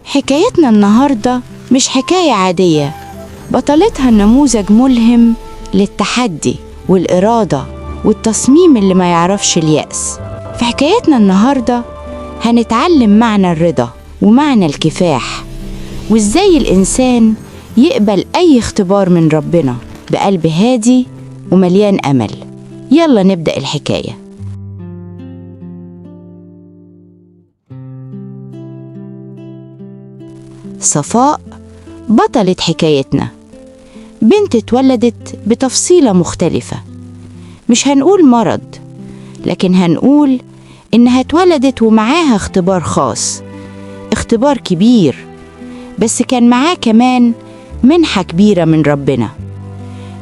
حكايتنا النهاردة مش حكاية عادية، بطلتها نموذج ملهم للتحدي والإرادة والتصميم اللي ما يعرفش اليأس. في حكايتنا النهاردة هنتعلم معنى الرضا ومعنى الكفاح، وإزاي الإنسان يقبل أي اختبار من ربنا بقلب هادي ومليان أمل. يلا نبدأ الحكاية. صفاء بطلة حكايتنا، بنت اتولدت بتفصيلة مختلفة. مش هنقول مرض، لكن هنقول إنها اتولدت ومعاها اختبار خاص، اختبار كبير، بس كان معاه كمان منحة كبيرة من ربنا.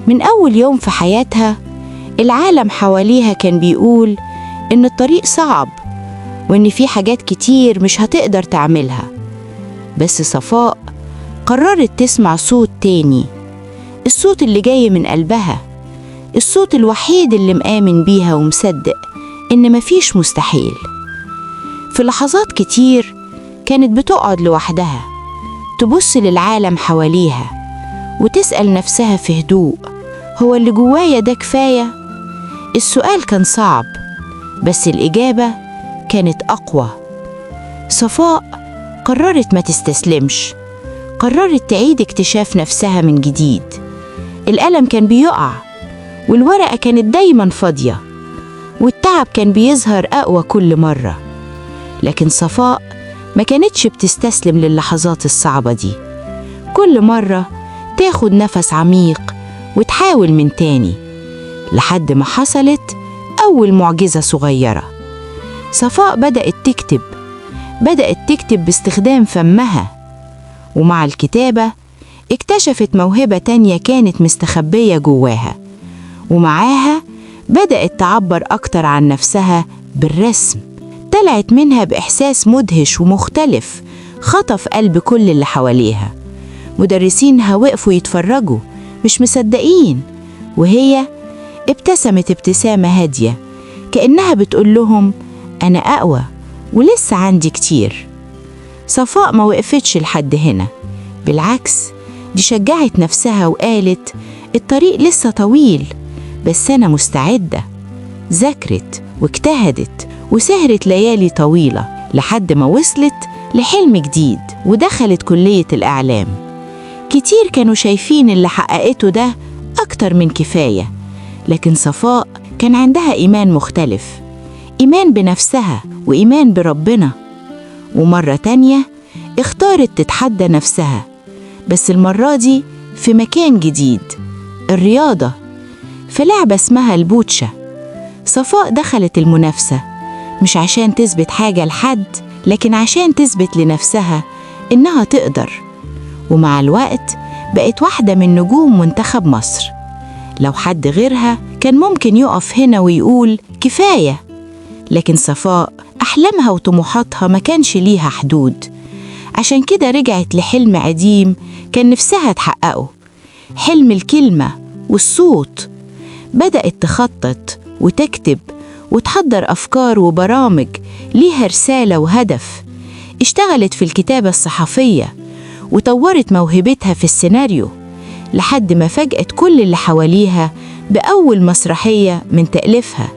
من أول يوم في حياتها العالم حواليها كان بيقول إن الطريق صعب وإن في حاجات كتير مش هتقدر تعملها، بس صفاء قررت تسمع صوت تاني، الصوت اللي جاي من قلبها، الصوت الوحيد اللي مآمن بيها ومصدق إن مفيش مستحيل. في لحظات كتير كانت بتقعد لوحدها تبص للعالم حواليها وتسأل نفسها في هدوء: هو اللي جوايا ده كفاية؟ السؤال كان صعب، بس الإجابة كانت أقوى. صفاء قررت ما تستسلمش، قررت تعيد اكتشاف نفسها من جديد. القلم كان بيقع، والورقة كانت دايما فاضية، والتعب كان بيظهر أقوى كل مرة، لكن صفاء ما كانتش بتستسلم للحظات الصعبة دي. كل مرة تاخد نفس عميق وتحاول من تاني، لحد ما حصلت أول معجزة صغيرة. صفاء بدأت تكتب باستخدام فمها، ومع الكتابة اكتشفت موهبة تانية كانت مستخبية جواها، ومعاها بدأت تعبر أكتر عن نفسها بالرسم. طلعت منها بإحساس مدهش ومختلف خطف قلب كل اللي حواليها. مدرسينها وقفوا يتفرجوا مش مصدقين، وهي ابتسمت ابتسامة هادية كأنها بتقول لهم: أنا أقوى ولسه عندي كتير. صفاء ما وقفتش لحد هنا، بالعكس دي شجعت نفسها وقالت: الطريق لسه طويل، بس أنا مستعدة. ذاكرت واجتهدت وسهرت ليالي طويلة لحد ما وصلت لحلم جديد ودخلت كلية الإعلام. كتير كانوا شايفين اللي حققته ده أكتر من كفاية، لكن صفاء كان عندها إيمان مختلف، إيمان بنفسها وإيمان بربنا. ومرة تانية اختارت تتحدى نفسها، بس المرة دي في مكان جديد، الرياضة، في لعبة اسمها البوتشا. صفاء دخلت المنافسة مش عشان تثبت حاجة لحد، لكن عشان تثبت لنفسها إنها تقدر. ومع الوقت بقت واحدة من نجوم منتخب مصر. لو حد غيرها كان ممكن يقف هنا ويقول كفاية، لكن صفاء أحلامها وطموحاتها ما كانش ليها حدود. عشان كده رجعت لحلم قديم كان نفسها تحققه، حلم الكلمة والصوت. بدأت تخطط وتكتب وتحضر أفكار وبرامج ليها رسالة وهدف. اشتغلت في الكتابة الصحفية وطورت موهبتها في السيناريو، لحد ما فاجأت كل اللي حواليها بأول مسرحية من تأليفها.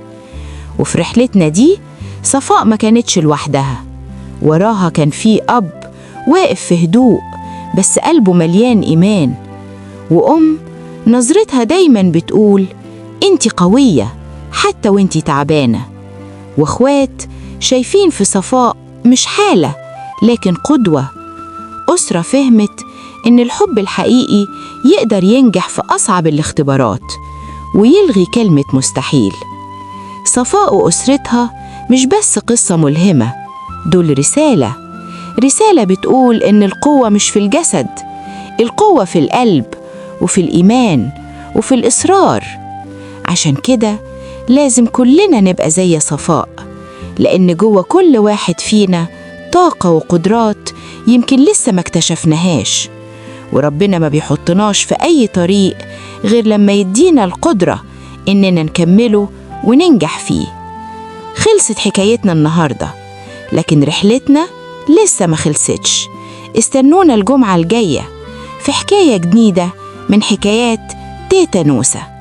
وفي رحلتنا دي صفاء ما كانتش لوحدها، وراها كان في أب واقف في هدوء بس قلبه مليان إيمان، وأم نظرتها دايما بتقول: أنت قوية حتى وأنت تعبانة، وأخوات شايفين في صفاء مش حالة لكن قدوة. أسرة فهمت إن الحب الحقيقي يقدر ينجح في أصعب الاختبارات ويلغي كلمة مستحيل. صفاء وأسرتها مش بس قصة ملهمة، دول رسالة بتقول إن القوة مش في الجسد، القوة في القلب وفي الإيمان وفي الإصرار. عشان كده لازم كلنا نبقى زي صفاء، لأن جوه كل واحد فينا طاقة وقدرات يمكن لسه ما اكتشفناهاش، وربنا ما بيحطناش في أي طريق غير لما يدينا القدرة إننا نكمله وننجح فيه. خلصت حكايتنا النهاردة، لكن رحلتنا لسه ما خلصتش. استنونا الجمعة الجاية في حكاية جديدة من حكايات تيتا نوسة.